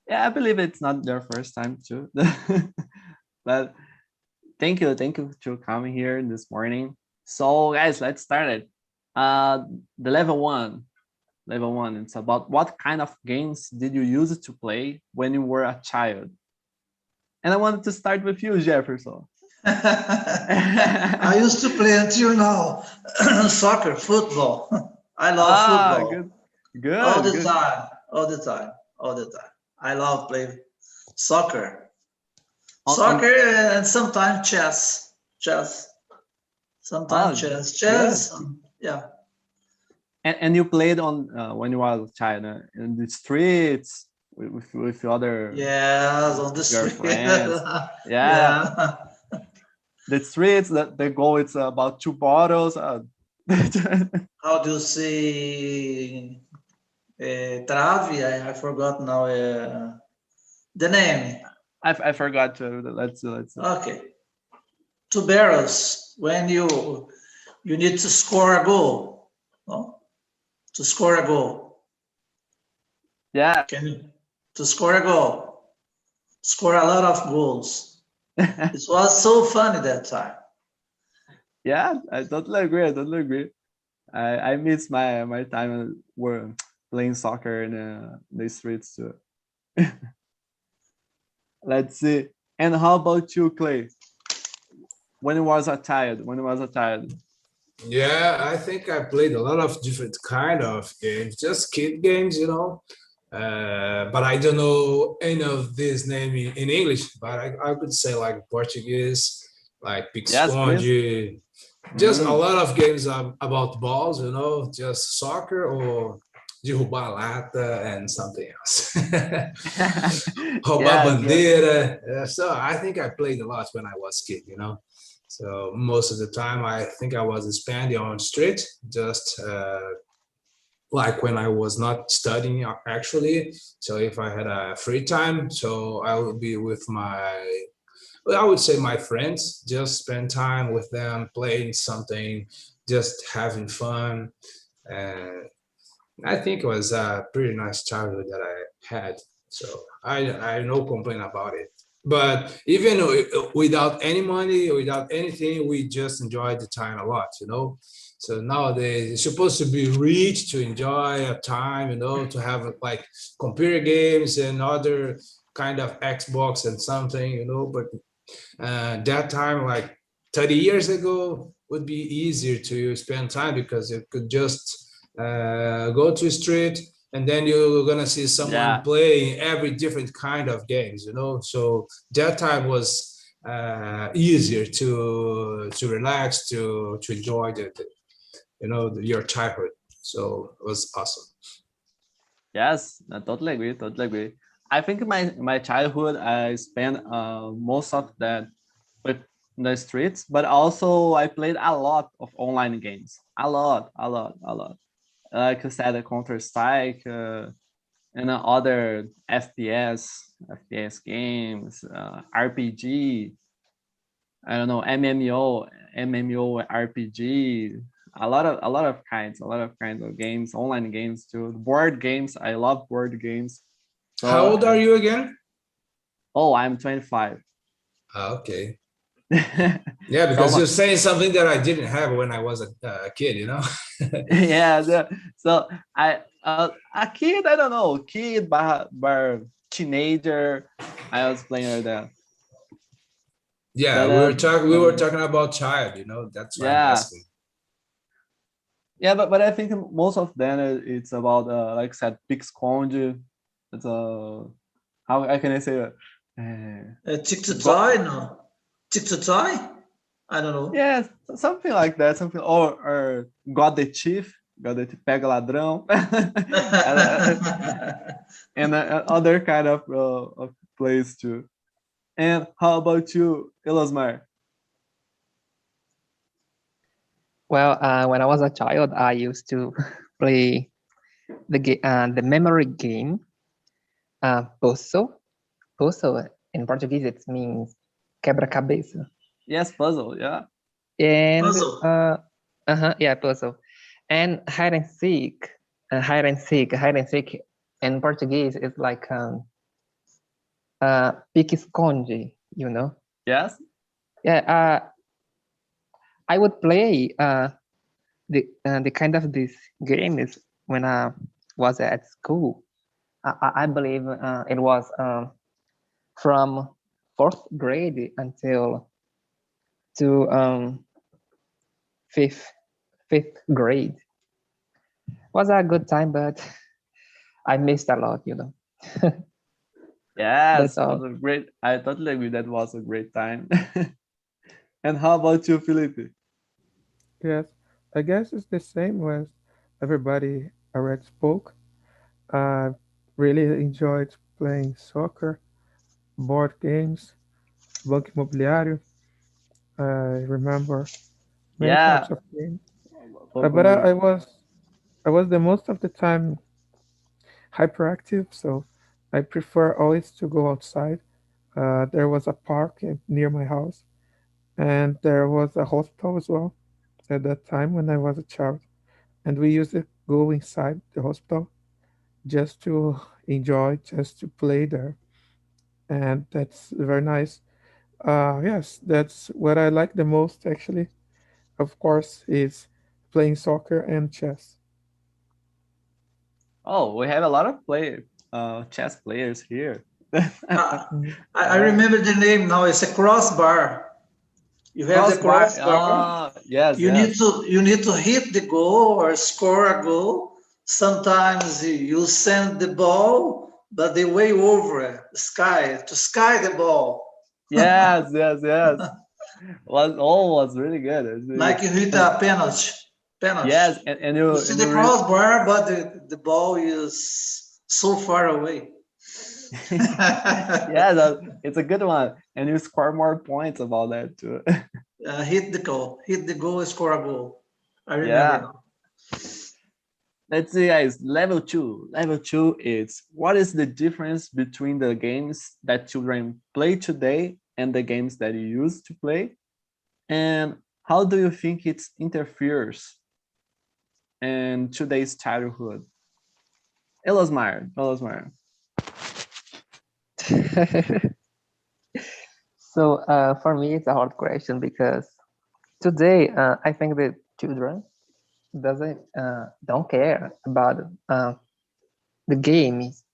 Yeah, I believe it's not their first time too. But thank you to coming here this morning. So guys, let's start it. The level one. It's about what kind of games did you use to play when you were a child? And I wanted to start with you, Jefferson. I used to play until now soccer, football. I love football Good, all good, the good. time, all the time, all the time. I love playing soccer, On soccer, and sometimes chess, sometimes oh, good. chess. Yeah, And you played on when you were a child in the streets with other yes, on the with your street. friends. Yeah, Yeah. the streets. The goal it's about two bottles. How do you say trave? I forgot now the name. I forgot to let's. Okay, two barrels when you need to score a goal. No? To score a goal. Yeah. Can you to score a goal? Score a lot of goals. It was so funny that time. Yeah, I totally agree. I totally agree. I miss my time were playing soccer in the streets too. Let's see. And how about you, Clay? When you was a child, Yeah, I think I played a lot of different kind of games, just kid games, you know. But I don't know any of this name in English, but I could say like Portuguese, like yes, please. pique-esconde, just a Mm. lot of games about balls, you know, just soccer or derrubar lata and something else. Roubar Yes, yes. bandeira. So I think I played a lot when I was kid, you know. So most of the time, I think I was spending on street, just like when I was not studying actually. So if I had a free time, so I would be with well, I would say my friends, just spend time with them, playing something, just having fun. And I think it was a pretty nice childhood that I had. So I no complaint about it. But even without any money, without anything, we just enjoyed the time a lot, you know. So nowadays, it's supposed to be rich to enjoy a time, you know, to have like computer games and other kind of Xbox and something, you know. But that time, like 30 years ago, would be easier to spend time because you could just go to the street and then you're gonna see someone Yeah. playing every different kind of games, you know. So that time was easier to relax, to enjoy you know, your childhood. So it was awesome. Yes, I totally agree. Totally agree. I think my childhood I spent most of that with the streets, but also I played a lot of online games. A lot, a lot, a lot. Like I said, Counter Strike and other FPS games, RPG. I don't know MMO RPG. A lot of kinds of games, online games too. Board games. I love board games. How So old are you again? oh, I'm 25. Okay. Yeah, because you're So saying something that I didn't have when I was a kid, you know? yeah, so a kid, I don't know, kid bar teenager. I was playing that, Yeah, but we were talking about child, you know. That's why I'm yeah, asking. yeah, but I think most of them it's about like I said, pique-esconde. It's how can I say it? Tick to Got tie? No. Tick to tie? I don't know. yeah, something like that, something or got the pega ladrão, and other kind of plays too. And how about you, Elasmar? Well, when I was a child, I used to play the memory game, puzzle. Puzzle in Portuguese it means quebra-cabeça. Yes, puzzle. Yeah. And Puzzle. yeah, puzzle. And hide and seek. Hide and seek. Hide and seek in Portuguese is like pique-esconde, you know? Yes. Yeah, I would play the kind of this game is when I was at school. I believe it was from fourth grade until to fifth grade. Was a good time, but I missed a lot, you know. Yes, That's it was all. a great. I totally agree. That was a great time. And how about you, Felipe? Yes, I guess it's the same as everybody already spoke. I really enjoyed playing soccer, board games, Banco Imobiliário. I remember many Yeah. types of games. But Welcome. I was the most of the time hyperactive, so I prefer always to go outside. There was a park near my house, and there was a hospital as well at that time when I was a child. And we used to go inside the hospital just to enjoy, just to play there. And that's very nice. Yes, that's what I like the most actually. Of course, is playing soccer and chess. Oh, we have a lot of chess players here. Uh, Mhm. I Yeah. remember the name now. It's a crossbar. You have the Crossbar. crossbar. Yes, yes. You need to hit the goal or score a goal. Sometimes you send the ball, but the way over sky the ball, Yes, yes, yes. Was really good. It's really like good. you hit And a penalty. Penalty. yes, and You you see and the you re crossbar, but the ball is so far away. yeah, it's a good one. And you score more points about that too. Hit the goal, score a goal. I remember Yeah. now. Let's see, guys. Level two. Level two is what is the difference between the games that children play today and the games that you used to play? And how do you think it interferes in today's childhood? Elosmar, Elosmar. So for me, it's a hard question because today I think the children doesn't don't care about the game's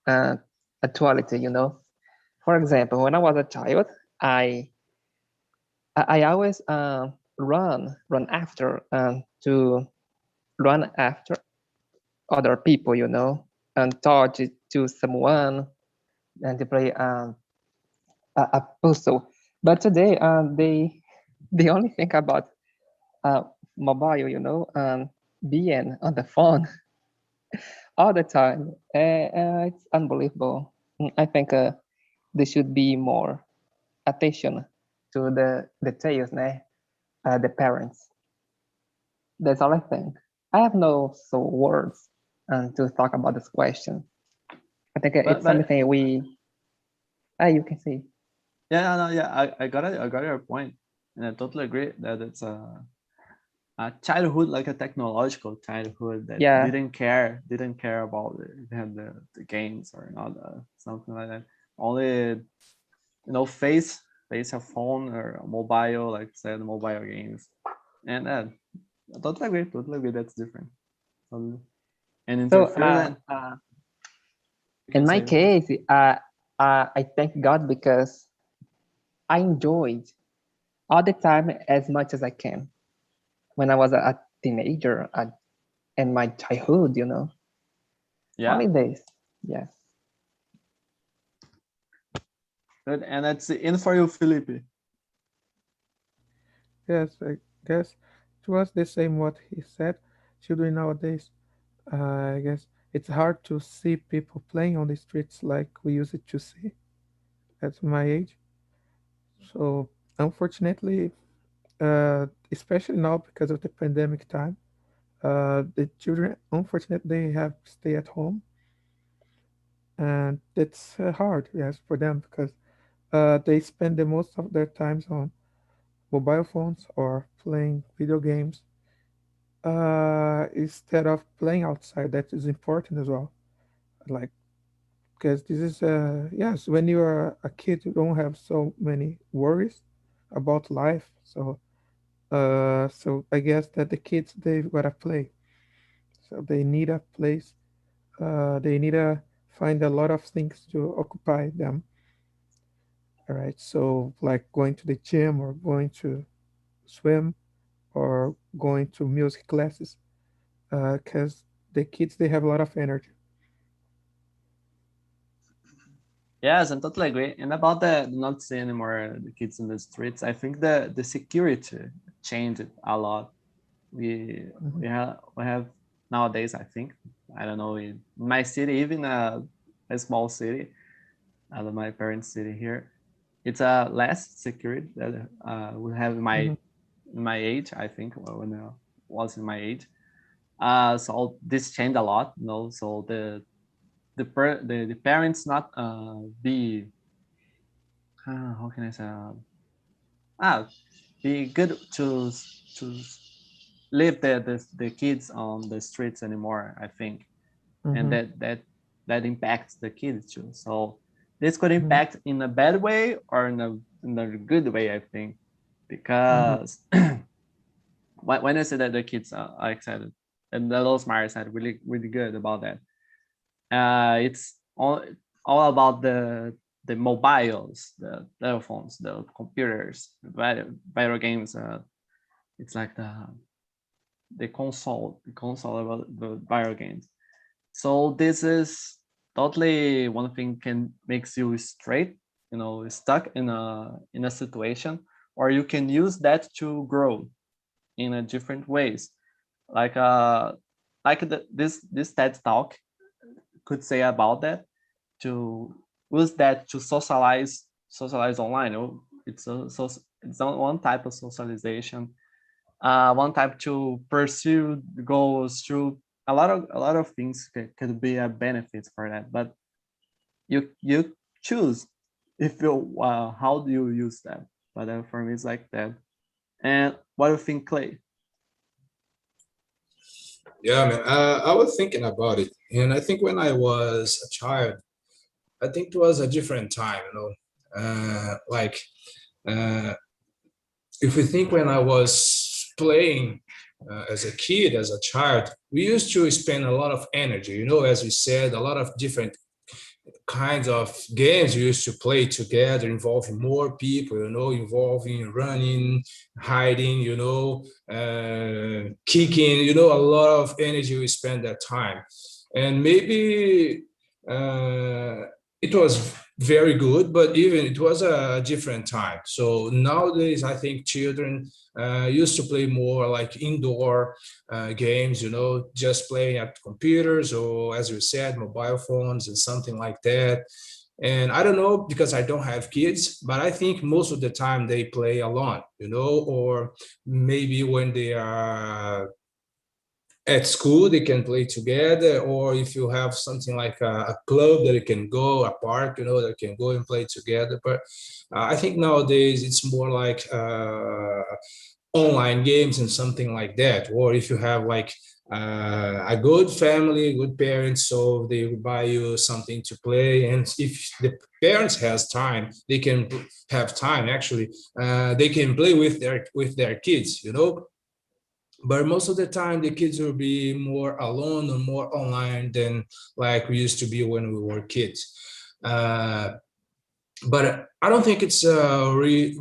actuality. You know, for example, when I was a child, I I always run after to run after other people. You know, and talk to someone and to play a puzzle. But today they only think about uh, mobile, you know, being on the phone all the time. It's unbelievable. I think there should be more attention to the details, the parents. That's all I think. I have no so words to talk about this question. I think But it's something we, you can see. yeah, no, yeah, I got it. I got your point, and I totally agree that it's a childhood, like a technological childhood that Yeah, didn't care about the games or not something like that. Only face a phone or a mobile, like said, mobile games, and I totally agree. Totally agree. That's different. Totally. And so interfere then you in can my say. case, I thank God because I enjoyed all the time as much as I can when I was a teenager in my childhood, you know, Yeah, holidays. Yes. good. And that's in for you, Felipe. Yes, I guess it was the same what he said. Children nowadays, I guess it's hard to see people playing on the streets like we used to see at my age. So unfortunately, especially now because of the pandemic time, the children unfortunately have to stay at home, and it's hard, yes, for them because they spend the most of their times on mobile phones or playing video games instead of playing outside. That is important as well, like because this is yes, when you are a kid, you don't have so many worries about life. So I guess that the kids they've gotta play. So they need a place. They need to find a lot of things to occupy them. All right. So like going to the gym or going to swim or going to music classes. Because the kids they have a lot of energy. Yes, I totally agree. And about the not see anymore the kids in the streets, I think the security changed a lot. We we have nowadays. I think I don't know in my city, even a small city, out of my parents' city here, it's less security that we have Mhm. my age. I think when I was in my age. So this changed a lot. You know, so the parents not be how can I say be good to leave the kids on the streets anymore. I think, and Mhm. that impacts the kids too. So this could Mhm. impact in a bad way or in a good way. I think Mhm. because when I say that the kids are excited, and the little smart said really good about that. It's all about the mobiles, the telephones, the computers, video games. It's like the console about the video games. So this is totally one thing can makes you straight, you know, stuck in a situation, or you can use that to grow in a different ways. Like this TED talk could say about that to use that to socialize online. Oh, it's one type of socialization, one type to pursue goals through a lot of things could be a benefit for that. But you choose if you how do you use that. But for me, it's like that. And what do you think, Clay? Yeah, man. I was thinking about it, and I think when I was a child, I think it was a different time. You know, like uh, if we think when I was playing as a kid, as a child, we used to spend a lot of energy. You know, as we said, a lot of different kinds of games we used to play together involving more people, you know, involving running, hiding, you know, kicking, you know, a lot of energy we spend that time. And maybe uh, it was very good, but even it was a different time. So nowadays I think children used to play more like indoor games, you know, just playing at computers or, as you said, mobile phones and something like that. And I don't know because I don't have kids, but I think most of the time they play alone, you know, or maybe when they are at school they can play together, or if you have something like a club that you can go, a park, you know, that can go and play together. But I think nowadays it's more like online games and something like that. Or if you have like a good family, good parents, so they will buy you something to play. And if the parents has time, they can have time actually. They can play with their kids, you know. But most of the time, the kids will be more alone and more online than like we used to be when we were kids. But I don't think it's really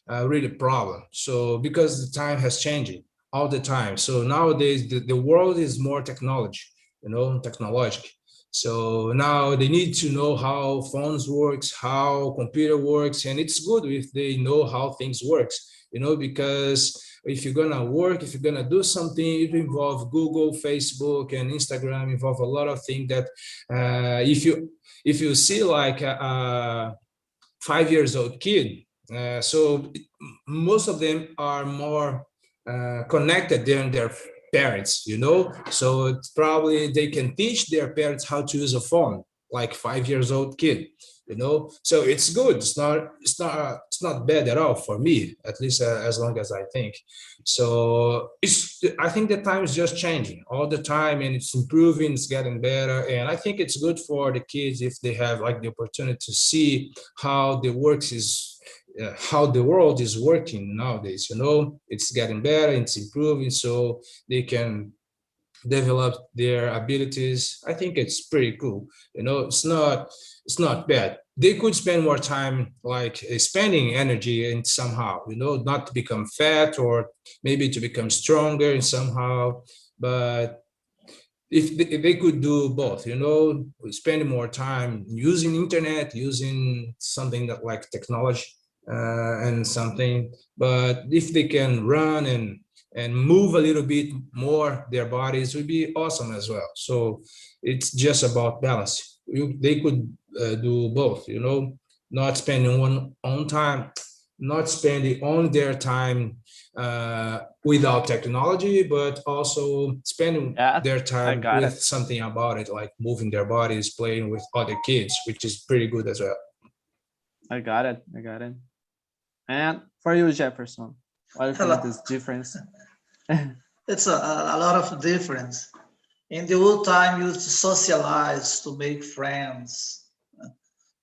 a problem. So because the time has changed all the time. So nowadays the world is more technology, you know, technological. So now they need to know how phones works, how computer works, and it's good if they know how things works, you know, because if you're gonna work, if you're gonna do something, it involves Google, Facebook, and Instagram, involve a lot of things that if you see like 5 years old kid. So most of them are more connected than their parents, you know. So it's probably they can teach their parents how to use a phone, like 5 years old kid. you know. So it's good. It's not bad at all for me, at least as long as I think. So I think the time is just changing all the time, and it's improving, it's getting better. And I think it's good for the kids if they have like the opportunity to see how how the world is working nowadays, you know. It's getting better, it's improving, so they can develop their abilities. I think it's pretty cool, you know. It's not bad. They could spend more time like spending energy in somehow, you know, not to become fat or maybe to become stronger in somehow. But if they could do both, you know, spend more time using internet, using something that like technology and something. But if they can run and move a little bit more their bodies, would be awesome as well. So it's just about balance. They could do both, you know, not spending one on time, not spending on their time without technology, but also spending Yeah, their I time got with it. something about it, like moving their bodies, playing with other kids, which is pretty good as well. I got it. I got it. And for you, Jefferson, what do you think Hello. is difference? It's a lot of difference. In the old time, you used to socialize, to make friends,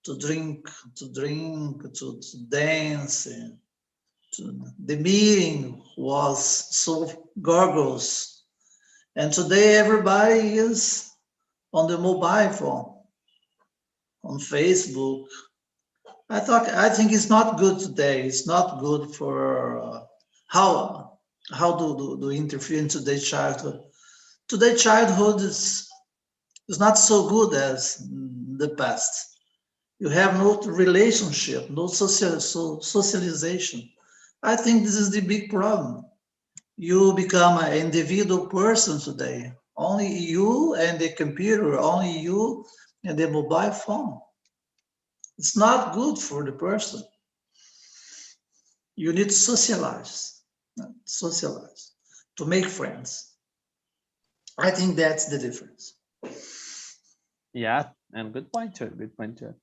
to drink, to dance. The meeting was so gorgeous. And today, everybody is on the mobile phone, on Facebook. I think it's not good today. It's not good for how do interfere in today's childhood. Today's childhood is not so good as the past. You have no relationship, no socialization. I think this is the big problem. You become an individual person today. Only you and the computer, only you and the mobile phone. It's not good for the person. You need to socialize, to make friends. I think that's the difference. Yeah, and good point too. Good point too.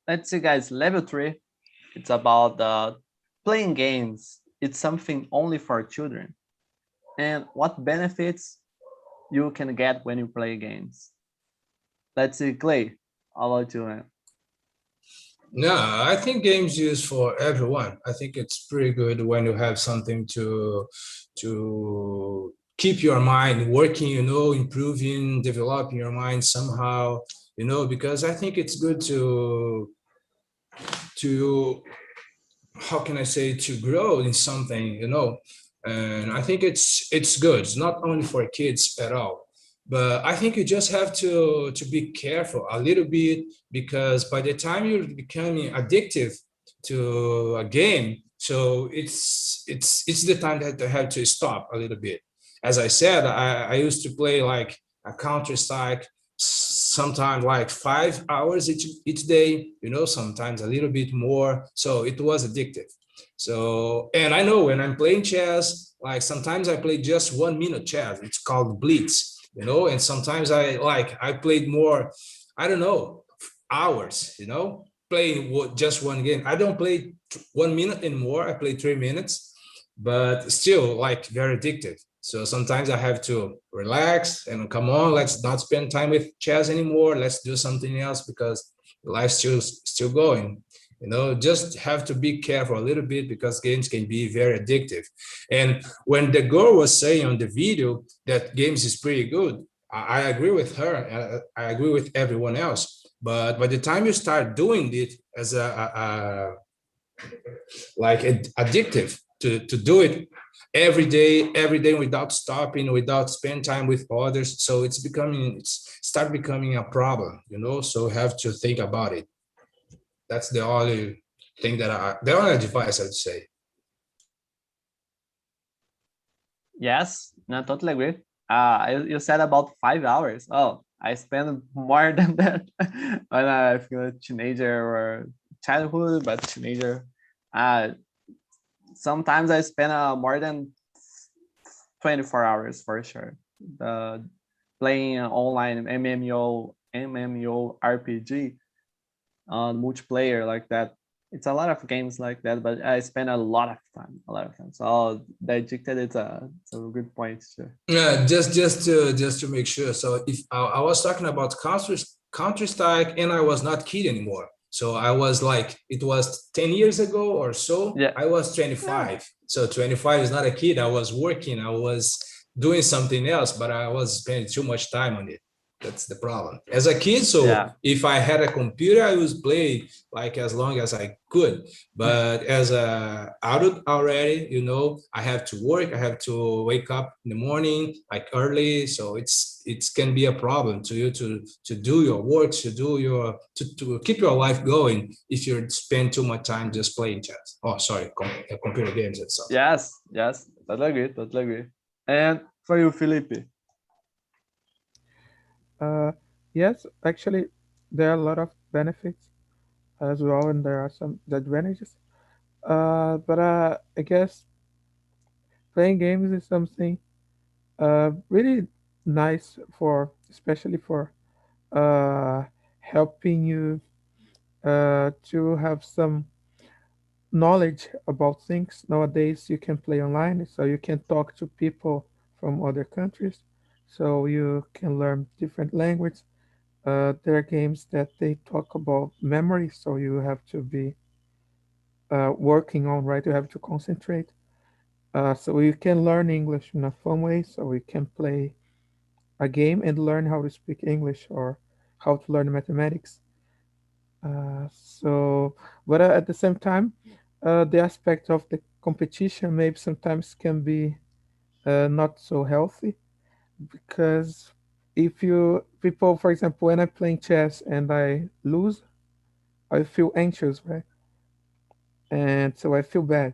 Let's see, guys. Level 3. It's about playing games. It's something only for children. And what benefits you can get when you play games? Let's see, Clay. How about you, man? No, I think games used for everyone. I think it's pretty good when you have something to keep your mind working, you know, improving, developing your mind somehow, you know, because I think it's good to how can I say, to grow in something, you know. And I think it's good. It's not only for kids at all, but I think you just have to be careful a little bit, because by the time you're becoming addictive to a game, so it's the time that you have to stop a little bit. As I said, I used to play like a Counter-Strike, sometimes like 5 hours each day, you know, sometimes a little bit more. So it was addictive. So, and I know when I'm playing chess, like sometimes I play just 1 minute chess. It's called blitz, you know, and sometimes I played more, I don't know, hours, you know, playing just one game. I don't play 1 minute anymore. I play 3 minutes, but still like very addictive. So sometimes I have to relax and come on, let's not spend time with chess anymore. Let's do something else because life's still going. You know, just have to be careful a little bit because games can be very addictive. And when the girl was saying on the video that games is pretty good, I agree with her. I agree with everyone else. But by the time you start doing it as like addictive to do it every day without stopping, without spend time with others, so it's start becoming a problem, you know. So have to think about it. That's the only thing the only advice I'd say. Yes, no, totally agree. You said about 5 hours. Oh, I spend more than that when I feel a teenager or childhood, but teenager. Uh, Sometimes I spend more than 24 hours for sure. Playing online MMO RPG. multiplayer like that. It's a lot of games like that, but I spend a lot of time. So the addicted, it's a good point too. Yeah, just to make sure. So if I was talking about Counter-Strike, and I was not kid anymore. So I was like, it was 10 years ago or so. Yeah. I was 25. So 25 is not a kid. I was working. I was doing something else, but I was spending too much time on it. That's the problem. As a kid, so Yeah. if I had a computer, I would play like as long as I could. But as a adult already, you know, I have to work. I have to wake up in the morning like early, so it can be a problem to you to do your work, to keep your life going if you spend too much time just playing chess. Oh, sorry, computer games and stuff. Yes, totally agree. And for you, Felipe? Yes, actually, there are a lot of benefits as well, and there are some disadvantages. But I guess playing games is something really nice for, especially for uh, helping you to have some knowledge about things. Nowadays, you can play online, so you can talk to people from other countries, so you can learn different language. There are games that they talk about memory, so you have to be working on, right? You have to concentrate. So you can learn English in a fun way. So you can play a game and learn how to speak English or how to learn mathematics. But at the same time, the aspect of the competition maybe sometimes can be not so healthy because if you people, for example, when I'm playing chess and I lose, I feel anxious, right? And so I feel bad,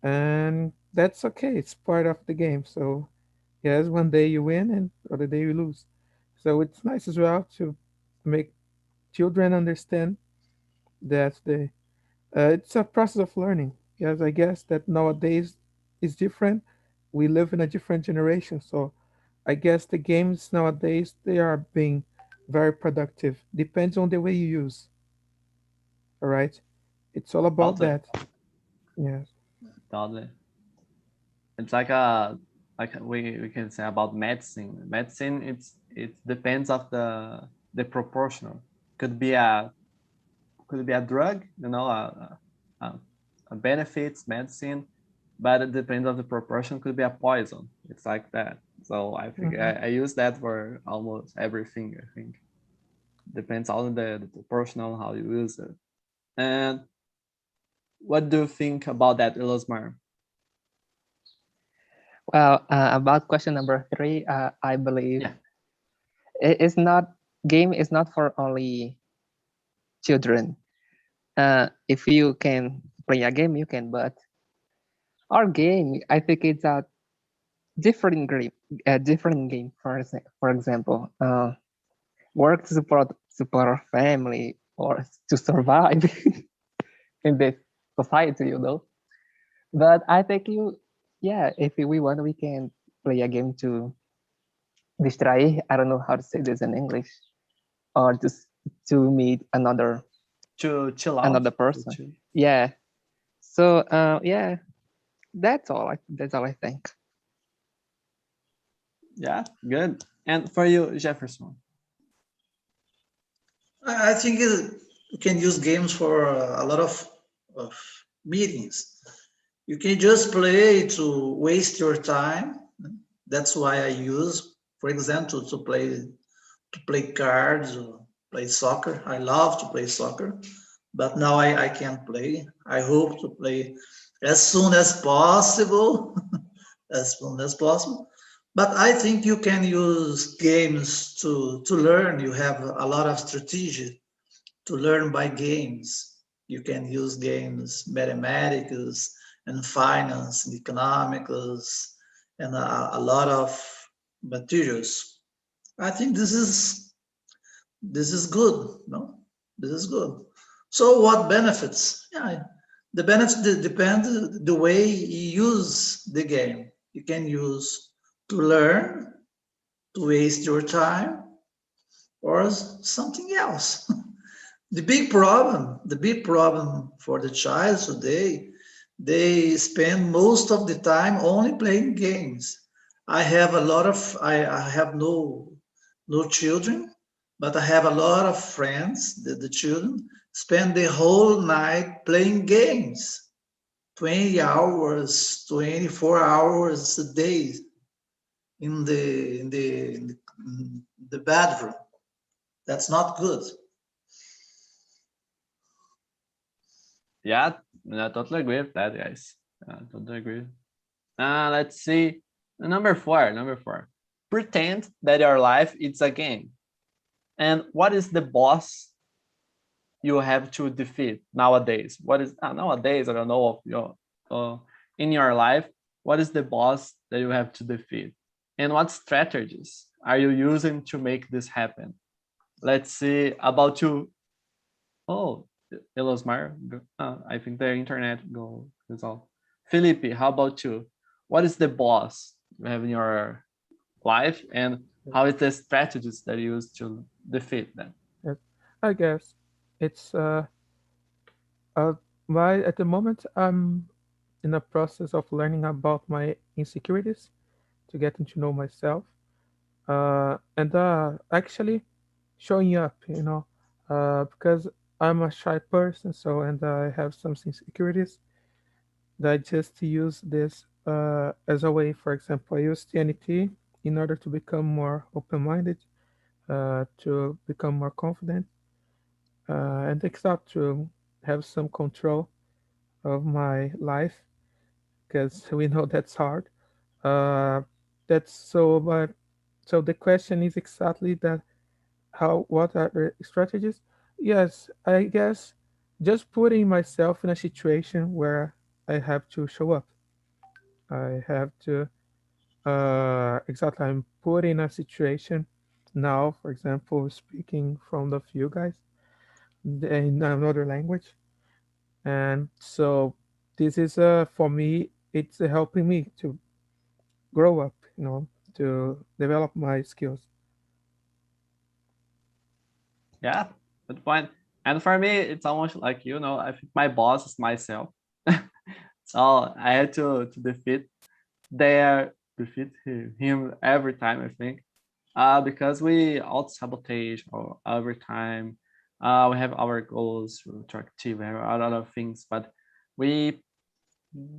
and that's okay. It's part of the game. So yes, one day you win and other day you lose. So it's nice as well to make children understand that it's a process of learning. Yes, I guess that nowadays is different. We live in a different generation, so I guess the games nowadays they are being very productive. Depends on the way you use. All right, it's all about Totally. that. Yes. Totally. It's like we can say about medicine. Medicine, it depends of the proportional. Could be a drug, you know, a benefits medicine, but it depends on the proportion. Could be a poison. It's like that. So I think Mhm. I use that for almost everything. I think depends on the proportional how you use it. And what do you think about that, Elosmar? Well, about question number 3, I believe Yeah. it's not game is not for only children. If you can play a game, you can, but our game, I think it's a different game. For example, work to support our family or to survive in this society, you know. But I think if we want, we can play a game to distrair. I don't know how to say this in English, or just to meet To chill out. another person. Yeah. So yeah, that's all. That's all I think. Yeah, good. And for you, Jefferson? I think you can use games for a lot of meetings. You can just play to waste your time. That's why I use, for example, to play cards or play soccer. I love to play soccer, but now I can't play. I hope to play as soon as possible, as soon as possible. But I think you can use games to learn. You have a lot of strategy to learn by games. You can use games, mathematics and finance and economics and a lot of materials. I think this is good, no? This is good. So what benefits? Yeah, the benefits depend the way you use the game. You can use to learn, to waste your time, or something else. The big problem for the child today, they spend most of the time only playing games. I have I have no children, but I have a lot of friends, the children spend the whole night playing games, 20 hours, 24 hours a day in the bedroom. That's not good. Yeah, I totally agree with that, guys. Totally agree. Let's see. Number four. Pretend that your life is a game. And what is the boss you have to defeat nowadays? What is nowadays? I don't know of your in your life. What is the boss that you have to defeat? And what strategies are you using to make this happen? Let's see about you. Oh, hello, Smart. I think the internet is off. Felipe, how about you? What is the boss you have in your life, and how is the strategies that you use to defeat them? Yes. I guess it's why at the moment I'm in a process of learning about my insecurities to getting to know myself, and actually showing up, because I'm a shy person, so and I have some insecurities that I just use this as a way. For example, I use TNT in order to become more open-minded, to become more confident, and except to have some control of my life, because we know that's hard. Uh, that's so, but so the question is exactly that. How? What are the strategies? Yes, I guess just putting myself in a situation where I have to show up. I have to exactly. I'm put in a situation now, for example, speaking from of you guys in another language, and so this is for me. It's helping me to grow up, to develop my skills. Yeah, good point. And for me, it's almost like I think my boss is myself. So I had to defeat him every time, I think, because we auto sabotage or every time. We have our goals to achieve, we have a lot of things, but we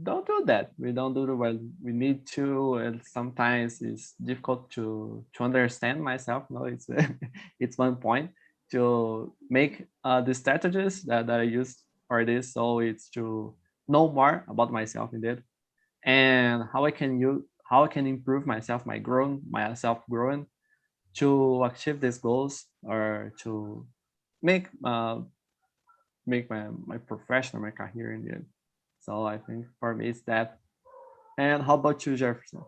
don't do that. We don't do the well we need to, and sometimes it's difficult to understand myself. No, it's it's one point to make the strategies that I use for this. So it's to know more about myself indeed, and how I can improve myself, myself growing to achieve these goals, or to make my profession, my career in the end. So I think for me it's that. And how about you, Jefferson?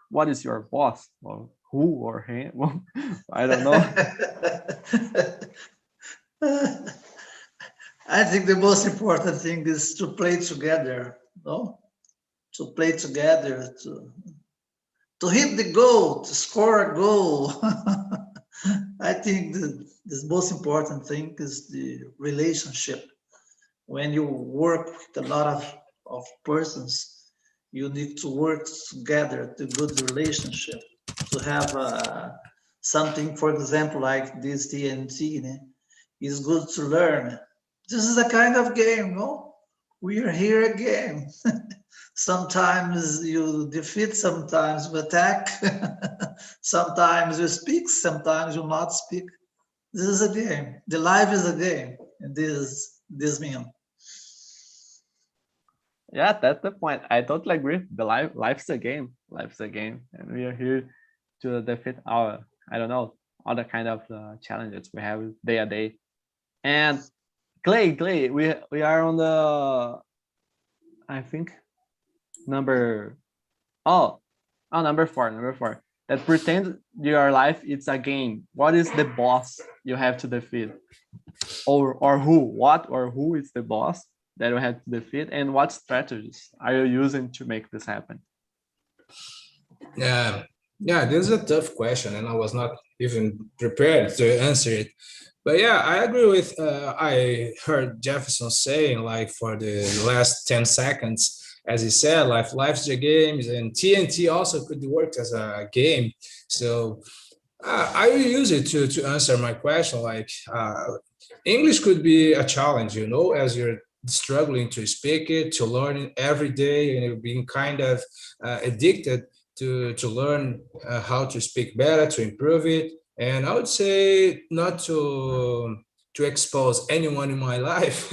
What is your boss, or who, or him? I don't know. I think the most important thing is to play together, no? To play together, to hit the goal, to score a goal. I think the most important thing is the relationship. When you work with a lot of persons, you need to work together to good relationship, to have something, for example, like this TNT, is good to learn. This is a kind of game, no? We are here again. Sometimes you defeat, sometimes you attack, sometimes you speak, sometimes you not speak. This is a game. The life is a game. And this mean. Yeah, that's the point. I totally agree. The life's a game. Life's a game, and we are here to defeat our, I don't know, other kind of challenges we have day a day. And Clay, we are on the, I think, number oh number four. That pretend your life it's a game. What is the boss you have to defeat? Or who is the boss that you have to defeat, and what strategies are you using to make this happen? Yeah. Yeah, this is a tough question, and I was not even prepared to answer it. But yeah, I agree with. I heard Jefferson saying like for the last 10 seconds, as he said, life's a game, and TNT also could work as a game. So I will use it to answer my question. English could be a challenge, as you're struggling to speak it, to learn it every day, and you're being kind of addicted to learn how to speak better, to improve it. And I would say not to expose anyone in my life.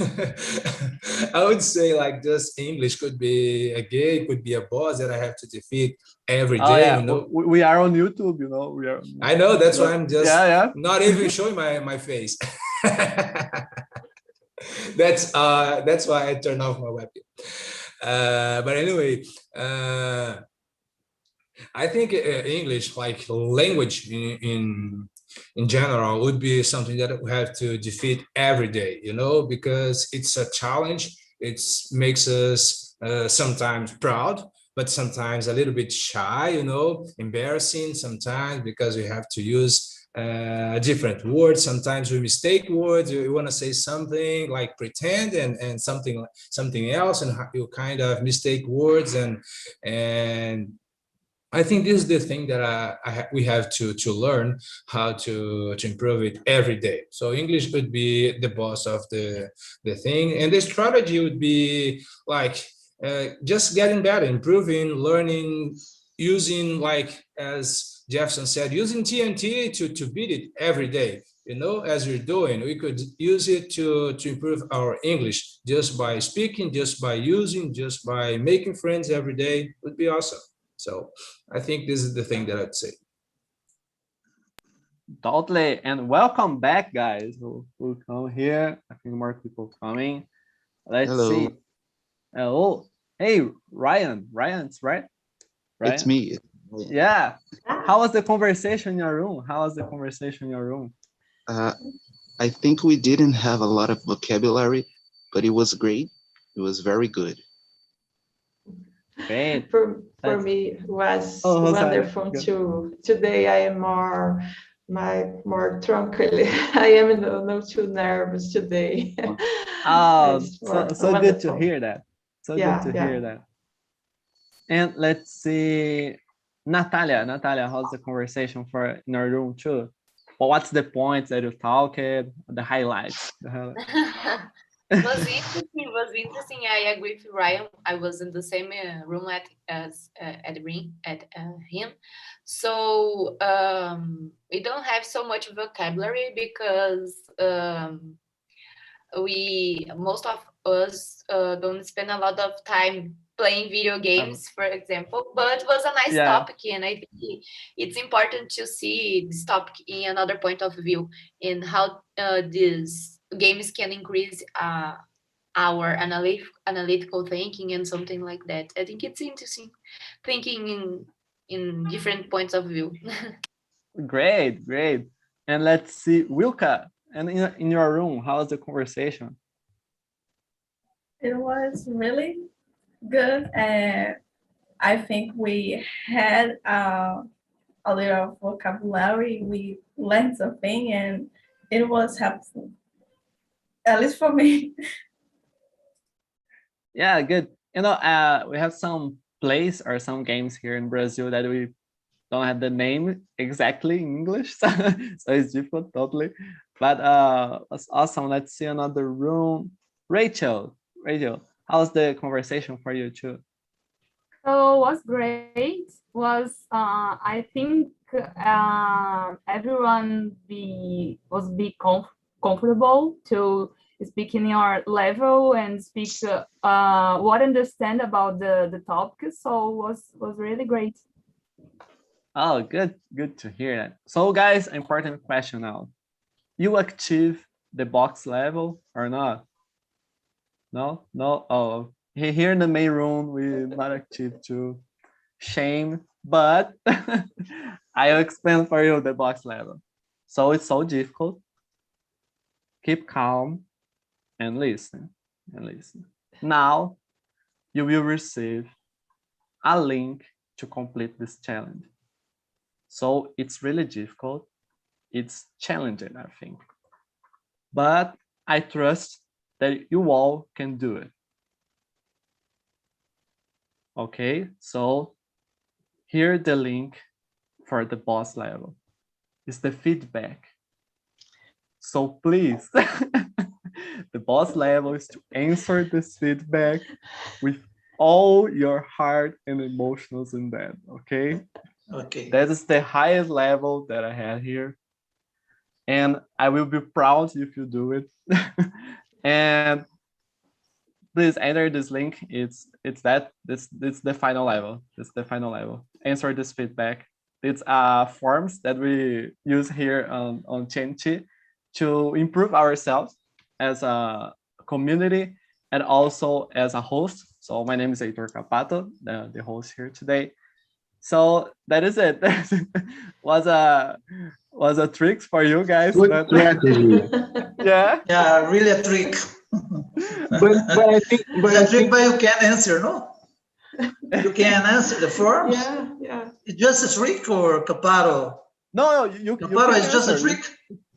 I would say like just English could be a game, could be a boss that I have to defeat every Oh day, yeah, we are on YouTube, we are. I know, that's why I'm just yeah. not even showing my face. That's why I turned off my webcam. But anyway, I think English, like language in general, would be something that we have to defeat every day, because it's a challenge. It makes us sometimes proud, but sometimes a little bit shy, embarrassing sometimes because we have to use different words. Sometimes we mistake words. You want to say something like pretend and something else, and you kind of mistake words and I think this is the thing that we have to learn how to improve it every day. So English would be the boss of the thing, and the strategy would be like just getting better, improving, learning, using, like as Jefferson said, using TNT to beat it every day. As we're doing, we could use it to improve our English just by speaking, just by using, just by making friends every day. Would be awesome. So I think this is the thing that I'd say. Totally, and welcome back, guys who come here. I think more people coming. Let's Hello. see. Oh, hey, Ryan. Ryan's right? It's me. Yeah. How was the conversation in your room? How was the conversation in your room? I think we didn't have a lot of vocabulary, but it was great. It was very good. Great. For me, it was Oh, wonderful too. Today I am more tranquil. I am not too nervous today. Oh, so good to hear that. So good to hear that. And let's see, Natalia, how's the conversation in our room too? Well, what's the points that you talked, the highlights? Was interesting. I agree with Ryan. I was in the same room as him. So we don't have so much vocabulary because most of us don't spend a lot of time playing video games, for example, but it was a nice topic, and I think it's important to see this topic in another point of view in how these games can increase our analytical thinking and something like that. I think it's interesting thinking in different points of view. Great. And let's see, Wilka, and in your room, how was the conversation? It was really good. I think we had a little vocabulary. We learned something, and it was helpful, at least for me. Yeah, good. We have some plays or some games here in Brazil that we don't have the name exactly in English, so it's difficult, totally. But that's awesome. Let's see another room. Rachel, how's the conversation for you too? So it was great. I think everyone was comfortable to speak in your level and speak what understand about the topic. So it was really great. Oh, good to hear that. So guys, important question now. You achieve the box level or not? No? Oh, here in the main room, we not achieve too. Shame, but I'll explain for you the box level. So it's so difficult. Keep calm and listen. Now you will receive a link to complete this challenge. So it's really difficult. It's challenging, I think. But I trust that you all can do it. Okay, so here the link for the boss level is the feedback. So please, the boss level is to answer this feedback with all your heart and emotions in that, okay? Okay. That is the highest level that I had here. And I will be proud if you do it. And please enter this link. It's the final level. It's the final level. Answer this feedback. It's forms that we use here on Chenchi to improve ourselves as a community and also as a host. So my name is Heitor Capato, the host here today. So that is it. was a trick for you guys. Good but, strategy. Yeah. Yeah, really a trick. but I think, but a trick, but you can answer, no? You can answer the forms. Yeah. It's just a trick, or Capato? No, you Capato is just a trick.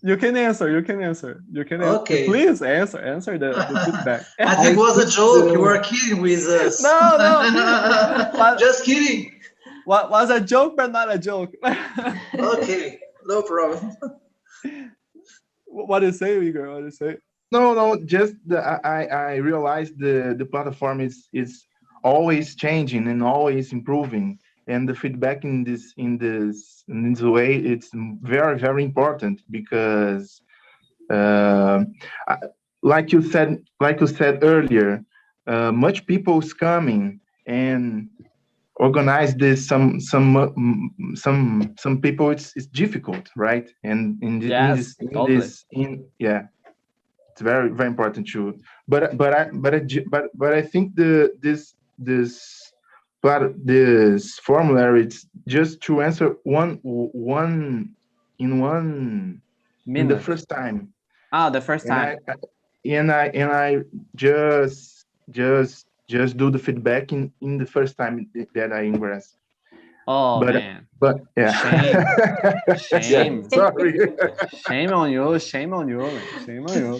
You can answer. Okay. Please answer the feedback. I think it was a joke. You were kidding with us. No. Just kidding. What was a joke, but not a joke. Okay, no problem. What do you say, Igor? What do you say? No. Just I realized the platform is always changing and always improving, and the feedback in this way, it's very, very important, because like you said earlier, much people is coming and organize this. Some people it's difficult, right? And it's very, very important too. But I think this formulary, it's just to answer one in the first time. The first time. I just do the feedback in the first time that I ingress. Oh, man. But yeah. Shame. Yeah, sorry. Shame on you, man. Shame on you.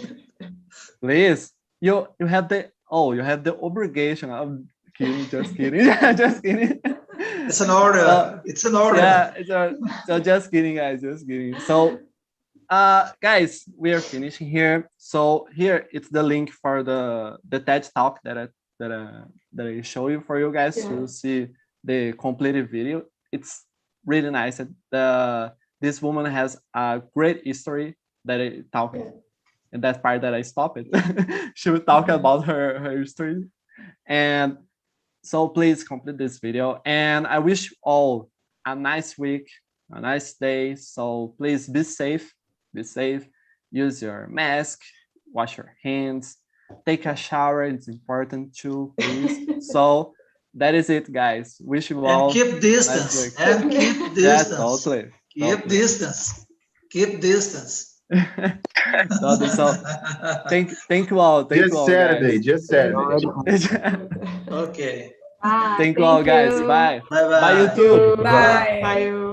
Please, you have the obligation of kidding, just kidding. Just kidding. It's an order. It's an order. Yeah, so just kidding, guys, just kidding. So guys, we are finishing here. So here it's the link for the TED Talk that I show you for you guys to see the completed video. It's really nice. This woman has a great history that I talk, and that part that I stop it. She would talk about her history, and so please complete this video. And I wish you all a nice week, a nice day. So please be safe. Be safe. Use your mask. Wash your hands. Take a shower. It's important too, please. So that is it, guys. Wish you all. And keep distance. And keep distance. Yeah, totally. Keep distance. Keep distance. So thank you all. Just Saturday. Okay. Thank you all, guys. Bye. Bye. Bye, YouTube. Bye. Bye.